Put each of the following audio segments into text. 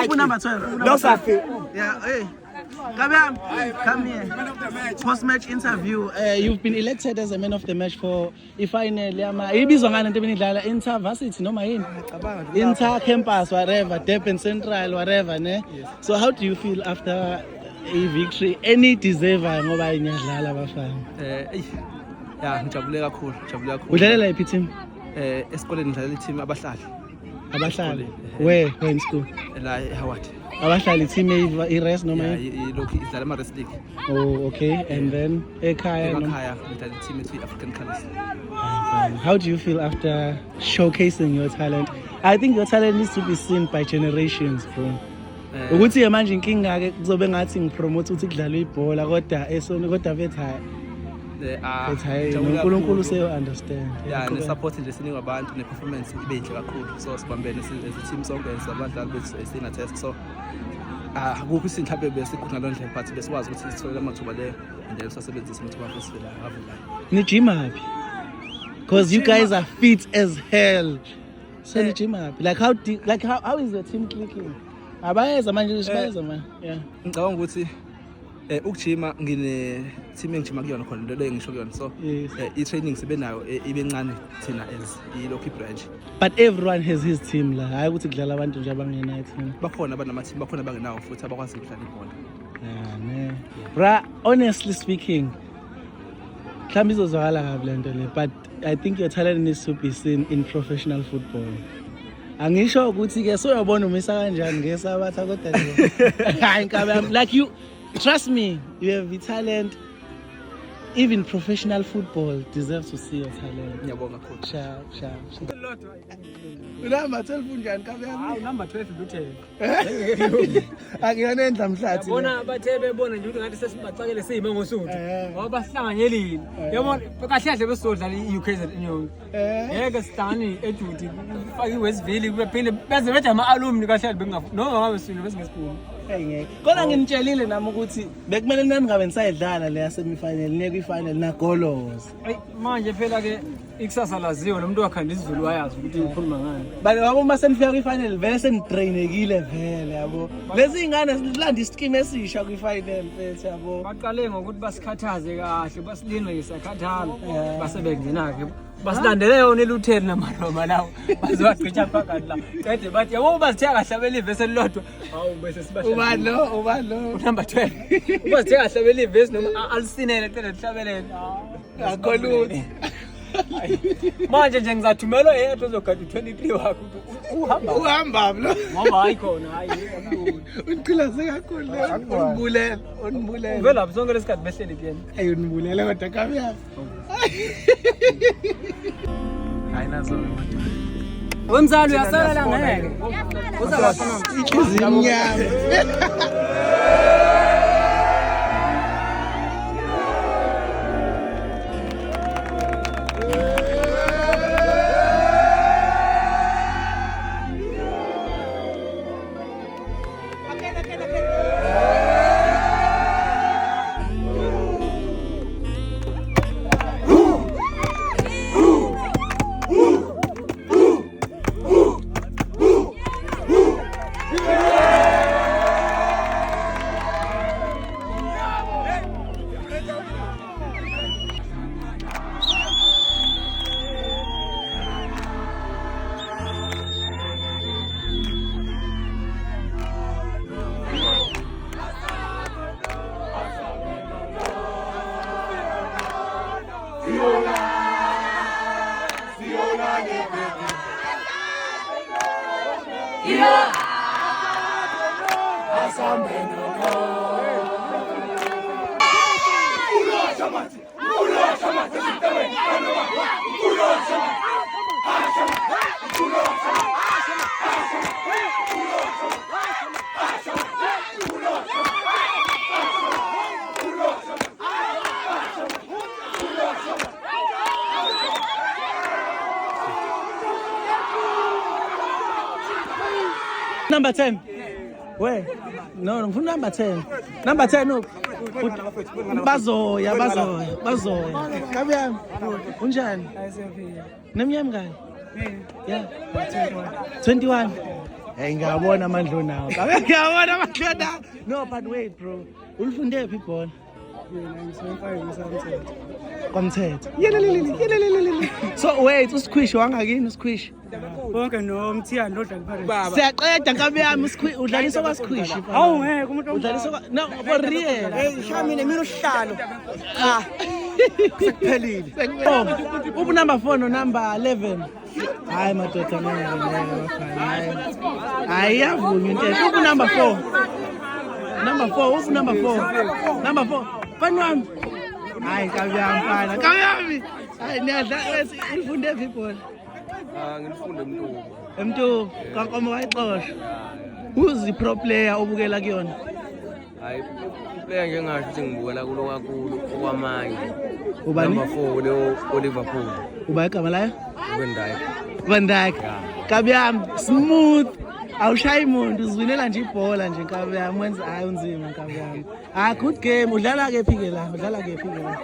Open number 12. No, sir. Yeah, hey. Come here. Post-match interview. You've been elected as a man of the match for i-final yama. Ibizwa ngani into benidlala Inter Varsity noma yini? Inter Campus whatever, Durban Central whatever, ne? So how do you feel after a victory? Any deserver ngoba iniyadlala abafana? Yeah, ngijabule kakhulu. Udlalela iphi team? Esikoleni ngidlalela team abahlali. Abahlali. Where in school? La eHoward. Abahlali team i-rest noma yini? Lokhu idlala ama-rest league. Oh, okay. And then ekhaya ngidlala team ethi African Colours. How do you feel after showcasing your talent? I think your talent needs to be seen by generations, bro. Ukuthi manje inkinga ke kuzobe ngathi ngipromote ukuthi kudlalwe ibhola kodwa esoni kodwa vetha uNkulunkulu se understand. Yeah, ne support nje siningi abantu ne performance ibe inhle kakhulu. So sibambene as team sonke sabadlali bethu esina test. So akukho isinto mhlawumbe besikhona lo ndlela but besikwazi ukuthi sithole amathuba le and sasebenzisa amathuba futhi la avulayo. Ni gym happy? Because you guys are fit as hell. So ni gym happy? Like how is the team clicking? Abayeza manje usibayeza man. Yeah. Ngicabanga ukuthi ukujima ngine team engijima kuyona khona lo engisho kuyona. So i-training sibe nayo ibe encane thina as i-local branch. But everyone has his team la. Hayi ukuthi kudlala abantu nje abangena team. Bakhona abanama team, bakhona abangenawo futhi abakwazi ukudlala ibhola. Yeah, man. Bra, honestly speaking, mhlawumbe izozwakala kabi lento le, but I think your talent needs to be seen in professional football. Angisho ukuthi ke soyabona umisa kanjani ngesabatha kodwa nje. Hayi nkabe like you trust me, you have the talent. Even professional football deserves to see your talent. Ngiyabonga coach. Sharp. Number 12 unjani kabe yami? Number 12 Luthele. Akuyona endla mhlathi. Yabona bathe bebona nje ukuthi ngathi sesibaxakele siyime ngosuthu. Ngoba bahlanganyelile. Yabona kahle kahle besizodlala iUK inyoni. Ngeke sidani eduty faka iWestville kuphinde beze bethi ama-alumni kahle bengafu. No ngabe sile besingesikhulu. Ngeke. Kodwa nginitshelile nami ukuthi bekumele nami ngabe nisayidlala le semi-final niye kwi-final na goals. Manje phela ke ikusasa laziwe nomuntu wakhanda isiZulu wayazi ukuthi ngikhuluma ngani. Bale wabo uma senifika kwi-final vele senitrainekile vele yabo. Lezi ingane silanda ischeme esisha kwi-final mfethu yabo. Baqale ngokuthi basikhathaze kahle basilinde ngesakhathala basebenzina ke basilandele yona eLutheli namaroma lawo bazowagqitha phakathi la qede bathi yabo bazithenga kahle abelivesi elilodwa hawu bese sibashaya ubani lo number 12 bazithenga kahle abelivesi noma alisinele qede lihlabelele akho lutho. Manje nje ngizathumela yedwa uzogada 23 wakho uhamba lo ngoba hayi khona hayi uqhilaze kakhulu unibulele uvela sonke lesikhathi behleli kuyena hayi unibulele kodwa kabi yapi hayi nazo wemzalo uyasala la ngeke uzabafana izimnyama. Number 10. Where? No, number 10. Number 10, no. Bazoya. Kabe yami. Unjani? Nemnyama kahle. Yeah. 21. Hey, ngiyabona amandla nawo. Ngiyabona amandla nawo. No, but wait bro. Ulifunde phi ibhola? Komthetho. Yelelelele. So wait, uSquish wangakini uSquish? Bonke nomthiyani lodlala iPirates. Siyaqeda nkabe yami uSquish udlalisa kwaSquish. Awu ngeke umuntu Udlalisa no for real. Shamile mina uhlalo. Cha. Sekuphelile. Ubu number 4 no number 11. Hayi madoda ngeke bafana. Hayi yavunywa into. Ubu number 4. Number 4, ubu number 4. Number 4. Fana wami. Hayi kabiyamfana. Kabiyami. Hayi niyadla ulifunde people. Ngilifunde Mntuba. Emntu kaNkomo wayixosha. Who's the pro player obukela kuyona? Hayi player nje ngasho ukuthi ngibukela kulo kakhulu okwamanje. Ubani? Number 4 le Liverpool. Uba igama layo? Van Dijk. Kabiyami smooth. Awushayi umuntu uzwinela nje ibhola nje Kabiyami wenza hayi unzima Kabiyami. Ah good game udlala kephi ke la? Udlala kephi ke la?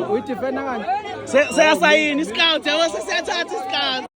Uyidefenda kanjani? Seyasayini scout yabo sesiyathatha iscout.